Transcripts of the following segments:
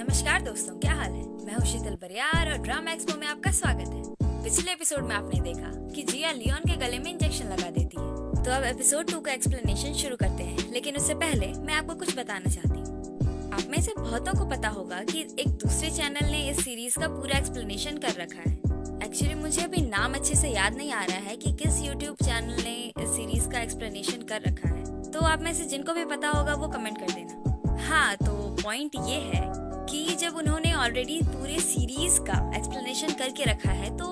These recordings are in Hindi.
नमस्कार दोस्तों, क्या हाल है। मैं हूँ शीतल बरियार और ड्रामा एक्सपो में आपका स्वागत है। पिछले एपिसोड में आपने देखा कि जिया लियोन के गले में इंजेक्शन लगा देती है। तो अब एपिसोड 2 का एक्सप्लेनेशन शुरू करते हैं, लेकिन उससे पहले मैं आपको कुछ बताना चाहती हूँ। आप में से बहुतों को पता होगा कि एक दूसरे चैनल ने इस सीरीज का पूरा एक्सप्लेनेशन कर रखा है। एक्चुअली मुझे अभी नाम अच्छे से याद नहीं आ रहा है कि किस यूट्यूब चैनल ने इस सीरीज का एक्सप्लेनेशन कर रखा है। तो आप में से जिनको भी पता होगा वो कमेंट कर देना। हाँ, तो पॉइंट ये है कि जब उन्होंने ऑलरेडी पूरे सीरीज का एक्सप्लेनेशन करके रखा है तो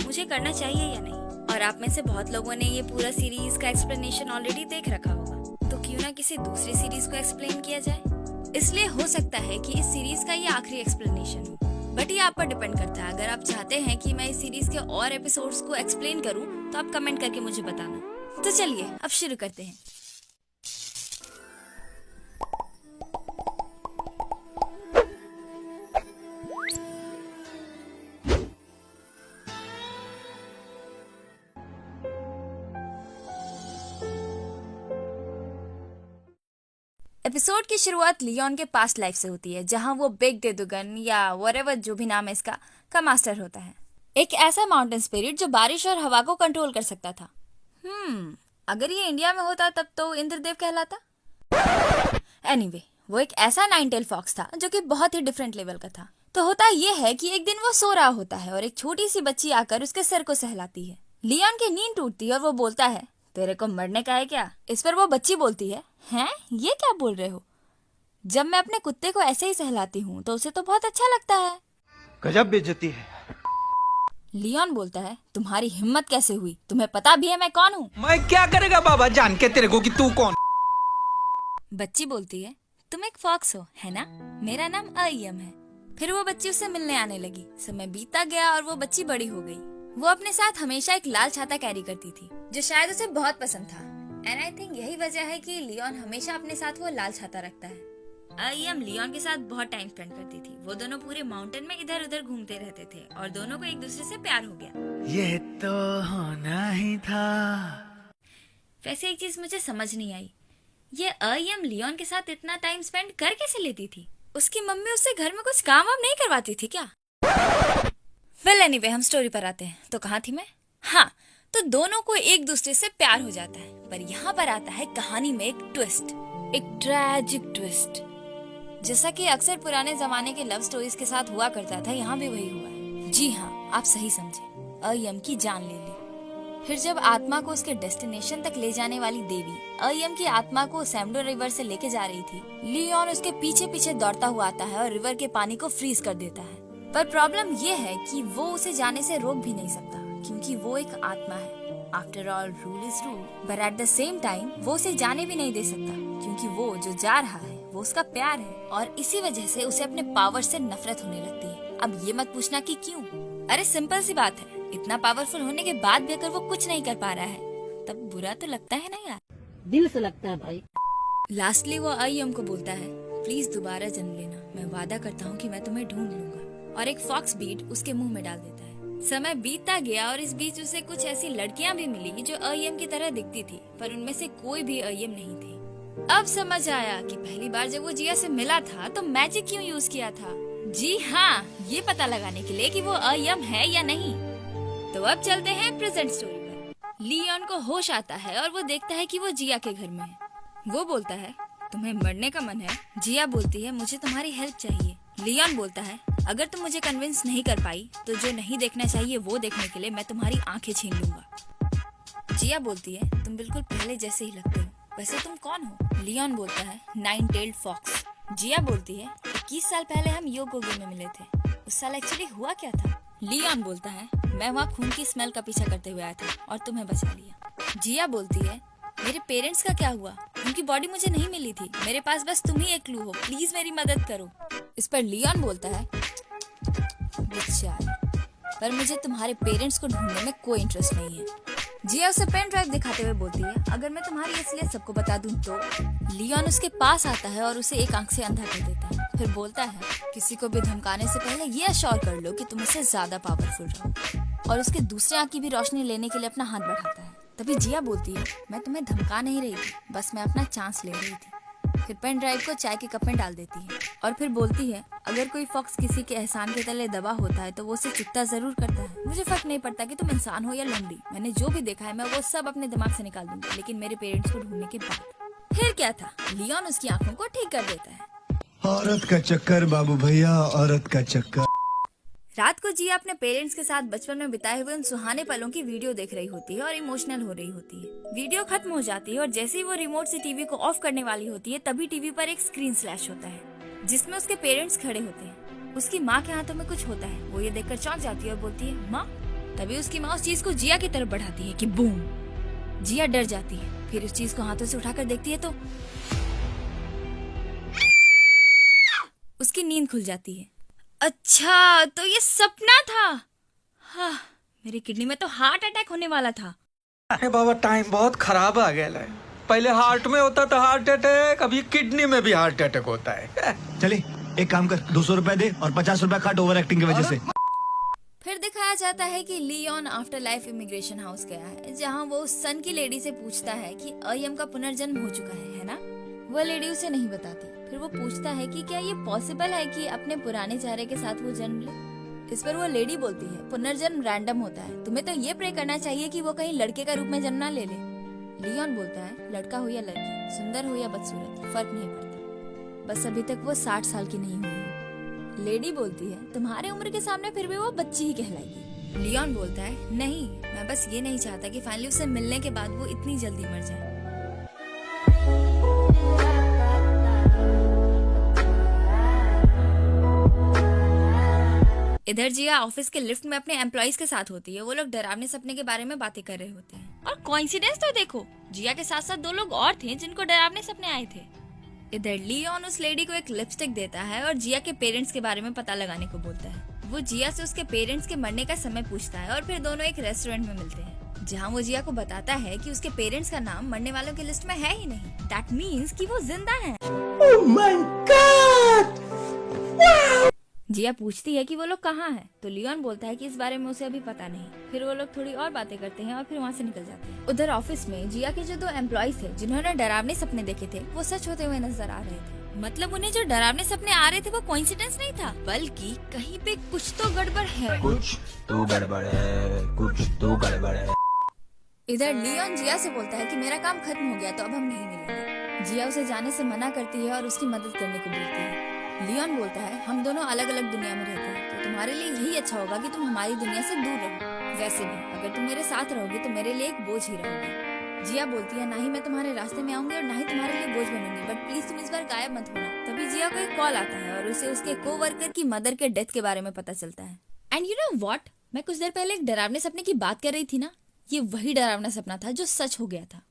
मुझे करना चाहिए या नहीं। और आप में से बहुत लोगों ने ये पूरा सीरीज का एक्सप्लेनेशन ऑलरेडी देख रखा होगा, तो क्यों ना किसी दूसरी सीरीज को एक्सप्लेन किया जाए। इसलिए हो सकता है कि इस सीरीज का ये आखिरी एक्सप्लेनेशन हो, बट ये आप पर डिपेंड करता है। अगर आप चाहते हैं कि मैं इस सीरीज के और एपिसोड्स को एक्सप्लेन करूं तो आप कमेंट करके मुझे बताना। तो चलिए अब शुरू करते हैं। एपिसोड की शुरुआत लियोन के पास्ट लाइफ से होती है, जहां वो बिग डेदुगन या व्हाटएवर जो भी नाम है इसका का मास्टर होता है। एक ऐसा माउंटेन स्पिरिट जो बारिश और हवा को कंट्रोल कर सकता था। अगर ये इंडिया में होता तब तो इंद्रदेव कहलाता। एनीवे, वो एक ऐसा नाइन टेल फॉक्स था जो कि बहुत ही डिफरेंट लेवल का था। तो होता ये है कि एक दिन वो सो रहा होता है और एक छोटी सी बच्ची आकर उसके सर को सहलाती है। लियोन की नींद टूटती है और वो बोलता है, तेरे को मरने का है क्या? इस पर वो बच्ची बोलती है, हैं? ये क्या बोल रहे हो? जब मैं अपने कुत्ते को ऐसे ही सहलाती हूँ तो उसे तो बहुत अच्छा लगता है। गजब बेइज्जती है। लियोन बोलता है, तुम्हारी हिम्मत कैसे हुई? तुम्हें पता भी है मैं कौन हूँ? मैं क्या करेगा बाबा जान के तेरे को कि तू कौन? बच्ची बोलती है, तुम एक फॉक्स हो, है ना? मेरा नाम अयम है। फिर वो बच्ची उससे मिलने आने लगी। समय बीतता गया और वो बच्ची बड़ी हो गई। वो अपने साथ हमेशा एक लाल छाता कैरी करती थी, जो शायद उसे बहुत पसंद था। एंड आई थिंक यही वजह है कि लियोन हमेशा अपने साथ वो लाल छाता रखता है। अयम लियोन के साथ बहुत टाइम स्पेंड करती थी। वो दोनों पूरे माउंटेन में इधर उधर घूमते रहते थे और दोनों को एक दूसरे से प्यार हो गया। ये तो होना ही था। वैसे एक चीज मुझे समझ नहीं आई, ये अयम लियोन के साथ इतना टाइम स्पेंड कर कैसे लेती थी? उसकी मम्मी उससे घर में कुछ काम वाम नहीं करवाती थी क्या? वेल एनीवे, हम स्टोरी पर आते हैं। तो कहाँ थी मैं? हाँ, तो दोनों को एक दूसरे से प्यार हो जाता है। पर यहाँ पर आता है कहानी में एक ट्विस्ट, एक ट्रैजिक ट्विस्ट। जैसा कि अक्सर पुराने जमाने के लव स्टोरीज के साथ हुआ करता था, यहाँ भी वही हुआ है। जी हाँ, आप सही समझे, अयम की जान ले ली। फिर जब आत्मा को उसके डेस्टिनेशन तक ले जाने वाली देवी अयम की आत्मा को सैमडो रिवर से लेके जा रही थी, लियोन उसके पीछे पीछे दौड़ता हुआ आता है और रिवर के पानी को फ्रीज कर देता है। पर प्रॉब्लम ये है कि वो उसे जाने से रोक भी नहीं सकता, क्योंकि वो एक आत्मा है। After all rule is rule, but at the same time वो उसे जाने भी नहीं दे सकता, क्योंकि वो जो जा रहा है वो उसका प्यार है। और इसी वजह से उसे अपने पावर से नफरत होने लगती है। अब ये मत पूछना कि क्यों। अरे सिंपल सी बात है, इतना पावरफुल होने के बाद भी अगर वो कुछ नहीं कर पा रहा है तब बुरा तो लगता है ना यार, दिल से लगता है भाई। लास्टली वो अयम को बोलता है, प्लीज दोबारा जन्म लेना, मैं वादा करता हूँ कि मैं तुम्हें ढूंढ लूंगा। और एक फॉक्स बीट उसके मुंह में डाल देता है। समय बीतता गया और इस बीच उसे कुछ ऐसी लड़कियां भी मिली जो अयम की तरह दिखती थी, पर उनमें से कोई भी अयम नहीं थी। अब समझ आया कि पहली बार जब वो जिया से मिला था तो मैजिक क्यों यूज किया था। जी हाँ, ये पता लगाने के लिए कि वो अयम है या नहीं। तो अब चलते हैं प्रेजेंट स्टोरी पर। लियोन को होश आता है और वो देखता है कि वो जिया के घर में है। वो बोलता है, तुम्हें मरने का मन है? जिया बोलती है, मुझे तुम्हारी हेल्प चाहिए। लियोन बोलता है, अगर तुम मुझे कन्विंस नहीं कर पाई तो जो नहीं देखना चाहिए वो देखने के लिए मैं तुम्हारी आंखें छीन लूंगा। जिया बोलती है, तुम बिल्कुल पहले जैसे ही लगते हो, वैसे तुम कौन हो? लियोन बोलता है, नाइन टेल्ड फॉक्स। जिया बोलती है, 21 साल पहले हम योगोगे में मिले थे, उस साल एक्चुअली हुआ क्या था? लियोन बोलता है, मैं वहाँ खून की स्मेल का पीछा करते हुए आया था और तुम्हें बचा लिया। जिया बोलती है, मेरे पेरेंट्स का क्या हुआ? उनकी बॉडी मुझे नहीं मिली थी, मेरे पास बस तुम ही एक क्लू हो, प्लीज मेरी मदद करो। इस पर लियोन बोलता है, बेचारे, पर मुझे तुम्हारे पेरेंट्स को ढूंढने में कोई इंटरेस्ट नहीं है। जिया उसे पेन ड्राइव दिखाते हुए बोलती है, अगर मैं तुम्हारी असलियत सबको बता दूं तो? लियोन उसके पास आता है और उसे एक आंख से अंधा कर देता है। फिर बोलता है, किसी को भी धमकाने से पहले ये अश्योर कर लो कि तुम इससे ज्यादा पावरफुल रहो। और उसके दूसरे आंख की भी रोशनी लेने के लिए अपना हाथ बढ़ाता है। तभी जिया बोलती है, मैं तुम्हें धमका नहीं रही थी, बस मैं अपना चांस ले रही थी। फिर पेन ड्राइव को चाय के कप में डाल देती है और फिर बोलती है अगर कोई फॉक्स किसी के एहसान के तले दबा होता है तो वो उसे चुकता जरूर करता है। मुझे फर्क नहीं पड़ता कि तुम इंसान हो या लंगड़ी, मैंने जो भी देखा है मैं वो सब अपने दिमाग से निकाल दूंगी, लेकिन मेरे पेरेंट्स को ढूंढने के बाद। फिर क्या था, लियोन उसकी आंखों को ठीक कर देता है। औरत का चक्कर बाबू भैया, औरत का चक्कर। रात को जिया अपने पेरेंट्स के साथ बचपन में बिताए हुए उन सुहाने पलों की वीडियो देख रही होती है और इमोशनल हो रही होती है। वीडियो खत्म हो जाती है और जैसे ही वो रिमोट से टीवी को ऑफ करने वाली होती है तभी टीवी पर एक स्क्रीन स्लैश होता है जिसमें उसके पेरेंट्स खड़े होते हैं। उसकी माँ के हाथों में कुछ होता है, वो ये देखकर चौंक जाती है और बोलती है माँ। तभी उसकी माँ उस चीज को जिया की तरफ बढ़ाती है कि बूम। जिया डर जाती है, फिर उस चीज को हाथों से उठाकर देखती है तो उसकी नींद खुल जाती है। अच्छा, तो ये सपना था। हाँ, मेरी किडनी में तो हार्ट अटैक होने वाला था। अरे बाबा टाइम बहुत खराब आ गया है। पहले हार्ट में होता था हार्ट अटैक, अभी किडनी में भी हार्ट अटैक होता है। चले एक काम कर, 200 रुपए दे और 50 रुपए काट ओवर एक्टिंग की वजह से। फिर दिखाया जाता है कि Leon after life immigration house गया है जहाँ वो उस सन की लेडी से पूछता है कि अयम का पुनर्जन्म हो चुका है ना। वो लेडी उसे नहीं बताती। फिर वो पूछता है कि क्या ये पॉसिबल है कि अपने पुराने चेहरे के साथ वो जन्म ले। इस पर वो लेडी बोलती है पुनर्जन्म रैंडम होता है, तुम्हें तो ये प्रे करना चाहिए कि वो कहीं लड़के का रूप में जन्म ना ले ले। लियोन बोलता है लड़का हो या लड़की, सुंदर हो या बदसूरत, फर्क नहीं पड़ता, बस अभी तक वो 60 साल की नहीं हुई। लेडी बोलती है तुम्हारे उम्र के सामने फिर भी वो बच्ची ही कहलाएगी। लियोन बोलता है नहीं, मैं बस ये नहीं चाहता कि फाइनली उसे मिलने के बाद वो इतनी जल्दी मर जाए। इधर जिया ऑफिस के लिफ्ट में अपने एम्प्लॉइज के साथ होती है। वो लोग डरावने सपने के बारे में बातें कर रहे होते हैं और कोइंसिडेंस तो देखो, जिया के साथ साथ 2 लोग और थे जिनको डरावने सपने आए थे। इधर लियोन उस लेडी को एक लिपस्टिक देता है और जिया के पेरेंट्स के बारे में पता लगाने को बोलता है। वो जिया से उसके पेरेंट्स के मरने का समय पूछता है और फिर दोनों एक रेस्टोरेंट में मिलते हैं जहाँ वो जिया को बताता है कि उसके पेरेंट्स का नाम मरने वालों की लिस्ट में है ही नहीं। दैट मीन्स कि वो जिंदा है। Oh my God! जिया पूछती है कि वो लोग कहाँ हैं, तो लियोन बोलता है कि इस बारे में उसे अभी पता नहीं। फिर वो लोग थोड़ी और बातें करते हैं और फिर वहाँ से निकल जाते हैं। उधर ऑफिस में जिया के जो 2 एम्प्लॉइज थे जिन्होंने डरावने सपने देखे थे वो सच होते हुए नजर आ रहे थे। मतलब उन्हें जो डरावने सपने आ रहे थे वो कोइंसिडेंस नहीं था, बल्कि कहीं पे कुछ तो गड़बड़ है। कुछ तो गड़बड़ है, कुछ तो गड़बड़ है। इधर लियोन जिया से बोलता है कि मेरा काम खत्म हो गया तो अब हम नहीं मिलेंगे। जिया उसे जाने से मना करती है और उसकी मदद करने को बोलती है। लियोन बोलता है हम दोनों अलग अलग दुनिया में रहते हैं तो तुम्हारे लिए यही अच्छा होगा कि तुम हमारी दुनिया से दूर रहो। वैसे भी अगर तुम मेरे साथ रहोगी तो मेरे लिए एक बोझ ही रहोगी। जिया बोलती है ना ही मैं तुम्हारे रास्ते में आऊंगी और ना ही तुम्हारे लिए बोझ बनूंगी, बट प्लीज तुम इस बार गायब मत होना। तभी जिया को एक कॉल आता है और उसे उसके कोवर्कर की मदर के डेथ के बारे में पता चलता है। एंड यू नो व्हाट, मैं कुछ देर पहले एक डरावने सपने की बात कर रही थी ना, ये वही डरावना सपना था जो सच हो गया था।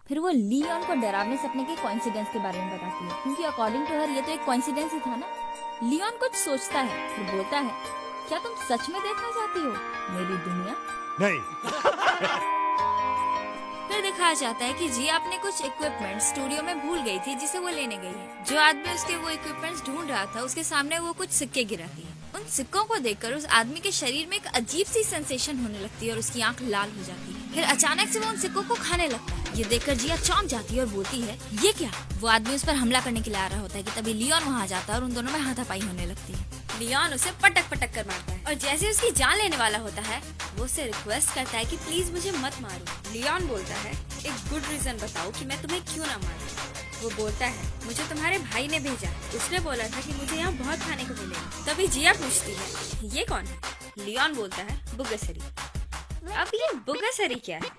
फिर वो लियोन को डरावने सपने के कोइंसिडेंस के बारे में बताती है क्योंकि अकॉर्डिंग टू हर ये तो एक कोइंसिडेंस ही था ना। लियोन कुछ सोचता है फिर बोलता है क्या तुम सच में देखना चाहती हो मेरी दुनिया? नहीं। फिर दिखाया जाता है कि जिया अपने कुछ इक्विपमेंट स्टूडियो में भूल गई थी जिसे वो लेने गई है। जो आदमी उसके वो इक्विपमेंट्स ढूंढ रहा था उसके सामने वो कुछ सिक्के गिराती है। उन सिक्कों को देखकर उस आदमी के शरीर में एक अजीब सी सेंसेशन होने लगती है और उसकी आंख लाल हो जाती है। फिर अचानक से वो उन सिक्कों को खाने लगता है। ये देखकर जिया चौंक जाती है और बोलती है ये क्या। वो आदमी उस पर हमला करने के लिए आ रहा होता है कि तभी लियोन वहाँ जाता है और उन दोनों में हाथापाई होने लगती है। लियोन उसे पटक पटक कर मारता है और जैसे उसकी जान लेने वाला होता है वो उसे रिक्वेस्ट करता है कि प्लीज मुझे मत मारो। लियोन बोलता है एक गुड रीजन बताओ कि मैं तुम्हें क्यों ना मारूं। वो बोलता है मुझे तुम्हारे भाई ने भेजा, उसने बोला था कि मुझे यहाँ बहुत खाने को मिलेगा। तभी जिया पूछती है ये कौन है। लियोन बोलता है बुगसरी। अब ये बुगसरी क्या है?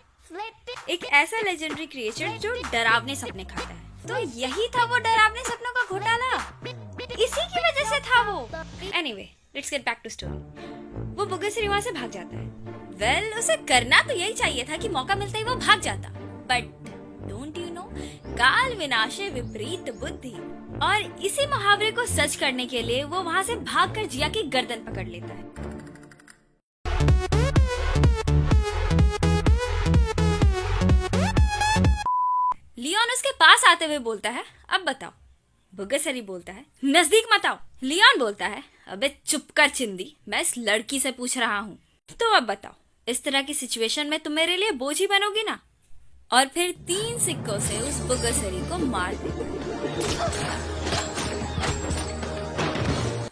एक ऐसा लेजेंडरी क्रिएचर जो डरावने सपने खाता है। तो यही था वो डरावने सपनों का घोटाला, इसी की वजह से था वो। Anyway, let's get back to story. वो बुगसरी वहाँ से भाग जाता है। वेल, उसे करना तो यही चाहिए था कि मौका मिलता ही वो भाग जाता, बट डोंट यू नो काल विनाशे विपरीत बुद्धि। और इसी मुहावरे को सच करने के लिए वो वहाँ से भागकर जिया की गर्दन पकड़ लेता है। लियोन उसके पास आते हुए बोलता है अब बताओ। बुगसरी बोलता है नजदीक मत आओ। लियोन बोलता है अबे चुप कर चिंदी, मैं इस लड़की से पूछ रहा हूँ। तो अब बताओ, इस तरह की सिचुएशन में तुम मेरे लिए बोझ ही बनोगी ना? और फिर 3 सिक्कों से उस बुगसरी को मार देता है।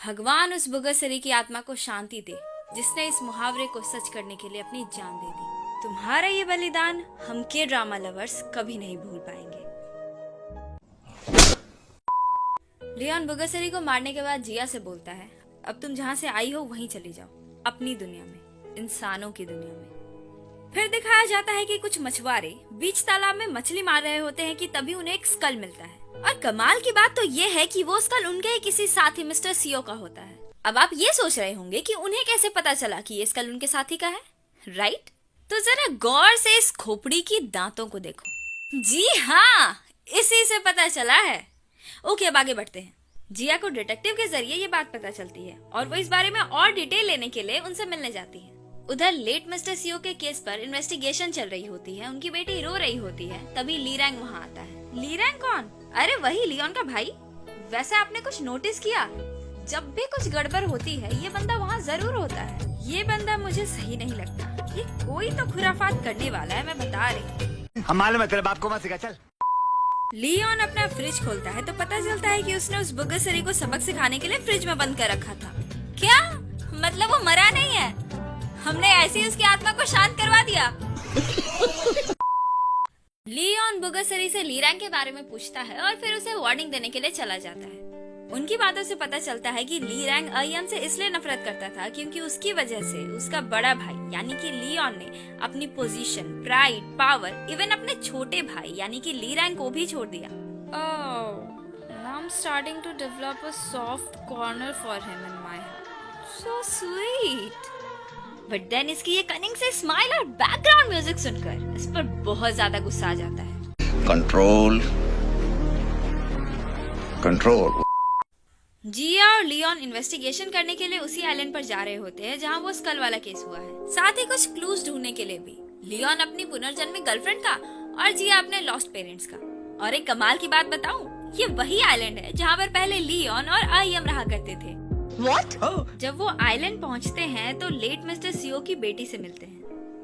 भगवान उस बुगसरी की आत्मा को शांति दे जिसने इस मुहावरे को सच करने के लिए अपनी जान दे दी। तुम्हारा ये बलिदान हम के ड्रामा लवर्स कभी नहीं भूल पाएंगे। लियोन बुगसरी को मारने के बाद जिया से बोलता है, अब तुम जहाँ से आई हो वहीं चली जाओ, अपनी दुनिया में, इंसानों की दुनिया में। फिर दिखाया जाता है कि कुछ मछुआरे बीच तालाब में मछली मार रहे होते हैं कि तभी उन्हें एक स्कल मिलता है। और कमाल की बात तो ये है कि वो स्कल उनके ही किसी साथी मिस्टर सीओ का होता है। अब आप ये सोच रहे होंगे कि उन्हें कैसे पता चला कि ये स्कल उनके साथी का है, राइट? तो जरा गौर से इस खोपड़ी की दांतों को देखो। जी हाँ, इसी से पता चला है। ओके, अब आगे बढ़ते हैं। जिया को डिटेक्टिव के जरिए ये बात पता चलती है और वो इस बारे में और डिटेल लेने के लिए उनसे मिलने जाती है। उधर लेट मिस्टर सीओ के केस पर इन्वेस्टिगेशन चल रही होती है, उनकी बेटी रो रही होती है, तभी ली रैंग वहाँ आता है। ली रैंग कौन? अरे वही लियोन का भाई। वैसे आपने कुछ नोटिस किया, जब भी कुछ गड़बड़ होती है ये बंदा वहाँ जरूर होता है। ये बंदा मुझे सही नहीं लगता, ये कोई तो खुराफात करने वाला है, मैं बता रही। हम मालूम है, तेरे बाप को मत सिखा, चल। लियोन अपना फ्रिज खोलता है तो पता चलता है कि उसने उस बुगसरी को सबक सिखाने के लिए फ्रिज में बंद कर रखा था। क्या मतलब वो मरा नहीं है? हमने ऐसे ही उसकी आत्मा को शांत करवा दिया। लियोन बुगसरी से ली रैंग के बारे में पूछता है और फिर उसे वार्निंग देने के लिए चला जाता है। उनकी बातों से पता चलता है कि ली रैंग आईएम से इसलिए नफरत करता था क्योंकि उसकी वजह से उसका बड़ा भाई यानी कि लियोन ने अपनी पोजीशन, प्राइड, पावर, इवन अपने छोटे भाई यानी कि ली रैंग को भी छोड़ दिया। Oh, now I'm starting to develop a soft corner for him in my heart. So sweet. But then इसकी ये कनिंग से स्माइल और बैकग्राउंड म्यूजिक सुनकर इस पर बहुत ज्यादा गुस्सा आ जाता है। Control control. जिया और लियोन इन्वेस्टिगेशन करने के लिए उसी आइलैंड पर जा रहे होते हैं जहाँ वो स्कल वाला केस हुआ है, साथ ही कुछ क्लूज ढूंढने के लिए भी। लियोन अपनी पुनर्जन्मी गर्लफ्रेंड का और जिया अपने लॉस्ट पेरेंट्स का। और एक कमाल की बात बताऊं, ये वही आइलैंड है जहाँ पर पहले लियोन और आईएम रहा करते थे। What? जब वो आइलैंड पहुँचते हैं तो लेट मिस्टर सीओ की बेटी से मिलते हैं।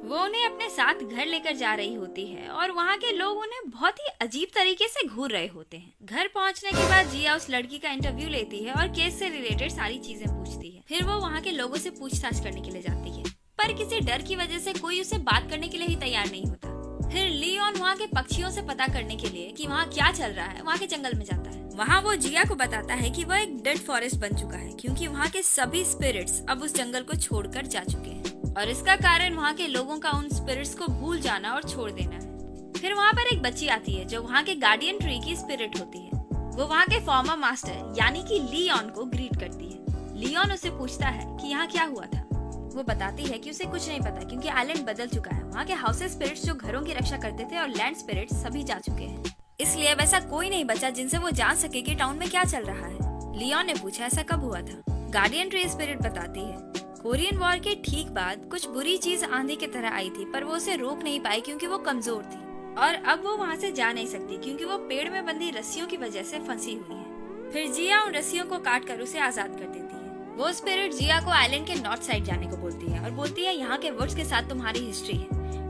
वो उन्हें अपने साथ घर लेकर जा रही होती है और वहाँ के लोग उन्हें बहुत ही अजीब तरीके से घूर रहे होते हैं। घर पहुँचने के बाद जिया उस लड़की का इंटरव्यू लेती है और केस से रिलेटेड सारी चीजें पूछती है। फिर वो वहाँ के लोगों से पूछताछ करने के लिए जाती है, पर किसी डर की वजह से कोई उसे बात करने के लिए ही तैयार नहीं होता। फिर लियोन वहाँ के पक्षियों से पता करने के लिए कि वहाँ क्या चल रहा है वहाँ के जंगल में जाता है। वहाँ वो जिया को बताता है कि वह एक डेड फॉरेस्ट बन चुका है क्योंकि वहाँ के सभी स्पिरिट्स अब उस जंगल को छोड़कर जा चुके हैं और इसका कारण वहाँ के लोगों का उन स्पिरिट्स को भूल जाना और छोड़ देना है। फिर वहाँ पर एक बच्ची आती है जो वहाँ के गार्डियन ट्री की स्पिरिट होती है। वो वहाँ के फॉर्मर मास्टर यानी कि लियोन को ग्रीट करती है। लियोन उससे पूछता है कि यहाँ क्या हुआ था। वो बताती है कि उसे कुछ नहीं पता क्योंकि आइलैंड बदल चुका है। वहाँ के हाउस स्पिरिट्स जो घरों की रक्षा करते थे और लैंड स्पिरिट्स सभी जा चुके हैं, इसलिए अब ऐसा कोई नहीं बचा जिनसे वो जान सके कि टाउन में क्या चल रहा है। लियोन ने पूछा ऐसा कब हुआ था। गार्डियन ट्री स्पिरिट बताती है कोरियन वॉर के ठीक बाद कुछ बुरी चीज आंधी की तरह आई थी पर वो उसे रोक नहीं पाई क्योंकि वो कमजोर थी और अब वो वहाँ से जा नहीं सकती क्योंकि वो पेड़ में बंधी रस्सियों की वजह से फंसी हुई है। फिर जिया उन रस्सियों को काट कर उसे आजाद कर देती है। वो स्पिरिट जिया को आइलैंड के नॉर्थ साइड जाने को बोलती है और बोलती है यहाँ के वुड्स के साथ तुम्हारी हिस्ट्री है,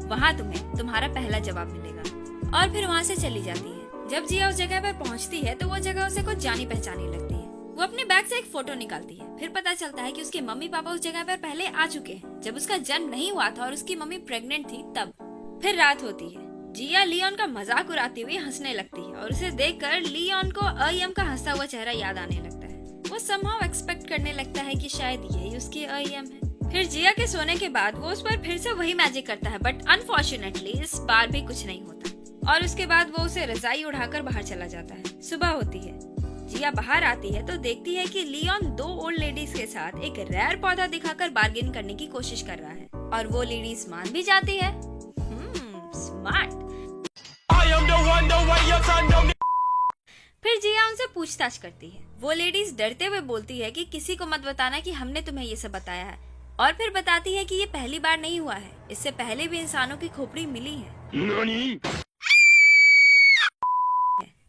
वहाँ तुम्हें तुम्हारा पहला जवाब मिलेगा। और फिर वहाँ से चली जाती है। जब जिया उस जगह पर पहुँचती है तो वो जगह उसे कुछ जानी पहचानी लगती है। वो अपने बैग से एक फोटो निकालती है। फिर पता चलता है कि उसके मम्मी पापा उस जगह पर पहले आ चुके हैं जब उसका जन्म नहीं हुआ था और उसकी मम्मी प्रेग्नेंट थी तब। फिर रात होती है। जिया लियोन का मजाक उड़ाती हुई हंसने लगती है और उसे देखकर लियोन को आईएम का हंसता हुआ चेहरा याद आने लगता है। वो समहाउ एक्सपेक्ट करने लगता है कि शायद यही उसके आईएम है। फिर जिया के सोने के बाद वो उस पर फिर से वही मैजिक करता है बट अनफॉर्चुनेटली इस बार भी कुछ नहीं होता और उसके बाद वो उसे रजाई उड़ाकर बाहर चला जाता है। सुबह होती है। जिया बाहर आती है तो देखती है कि लियोन 2 ओल्ड लेडीज के साथ एक रेयर पौधा दिखाकर बार्गेन करने की कोशिश कर रहा है और वो लेडीज मान भी जाती है। स्मार्ट। फिर जिया उनसे पूछताछ करती है। वो लेडीज डरते हुए बोलती है कि किसी को मत बताना कि हमने तुम्हें ये सब बताया है और फिर बताती है कि ये पहली बार नहीं हुआ है, इससे पहले भी इंसानों की खोपड़ी मिली है।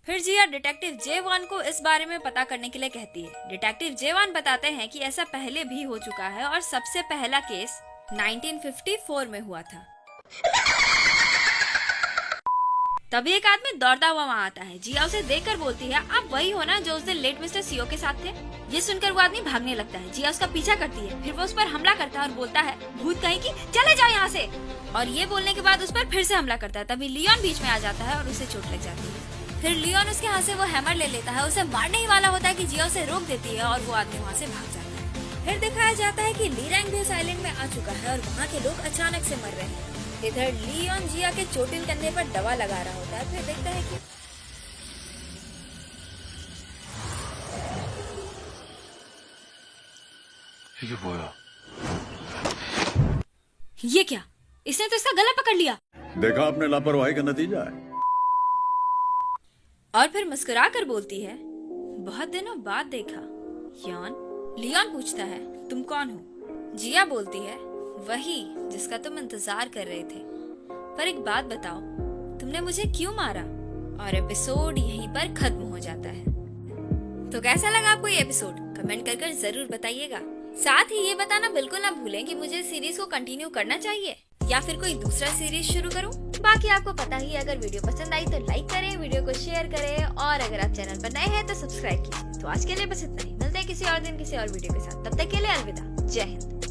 फिर जिया डिटेक्टिव J1 को इस बारे में पता करने के लिए कहती है। डिटेक्टिव J1 बताते हैं कि ऐसा पहले भी हो चुका है और सबसे पहला केस 1954 में हुआ था। तभी एक आदमी दौड़ता हुआ वहाँ आता है। जिया उसे देखकर बोलती है, आप वही हो ना जो उस दिन लेट मिस्टर सीओ के साथ थे? ये सुनकर वो आदमी भागने लगता है। जिया उसका पीछा करती है, फिर वो उस पर हमला करता है और बोलता है, भूत कहीं की, चले जाओ यहाँ से। और ये बोलने के बाद उस पर फिर से हमला करता है। तभी लियोन बीच में आ जाता है और उसे चोट लग जाती है। फिर लियोन उसके हाथ से वो हैमर ले लेता है, उसे मारने ही वाला होता है कि जिया उसे रोक देती है और वो आदमी वहाँ से भाग जाता है। फिर दिखाया जाता है कि ली रैंग भी उस आइलैंड में आ चुका है और वहाँ के लोग अचानक से मर रहे हैं। इधर लियोन जिया के चोटिल कंधे पर दवा लगा रहा होता है। फिर देखता है कि ये 뭐야? ये क्या, इसने तो इसका गला पकड़ लिया। देखा आपने लापरवाही का नतीजा है। और फिर मुस्कुरा कर बोलती है, बहुत दिनों बाद देखा। लियोन पूछता है, तुम कौन हो? जिया बोलती है, वही जिसका तुम इंतजार कर रहे थे। पर एक बात बताओ, तुमने मुझे क्यों मारा? और एपिसोड यहीं पर खत्म हो जाता है। तो कैसा लगा आपको ये एपिसोड? कमेंट कर जरूर बताइएगा। साथ ही ये बताना बिल्कुल ना भूलें कि मुझे सीरीज को कंटिन्यू करना चाहिए या फिर कोई दूसरा सीरीज शुरू करूं। बाकी आपको पता ही है, अगर वीडियो पसंद आई तो लाइक करें, वीडियो को शेयर करें और अगर आप चैनल पर नए हैं तो सब्सक्राइब कीजिए। तो आज के लिए बस इतना ही, मिलते हैं किसी और दिन किसी और वीडियो के साथ। तब तक के लिए अलविदा, जय हिंद।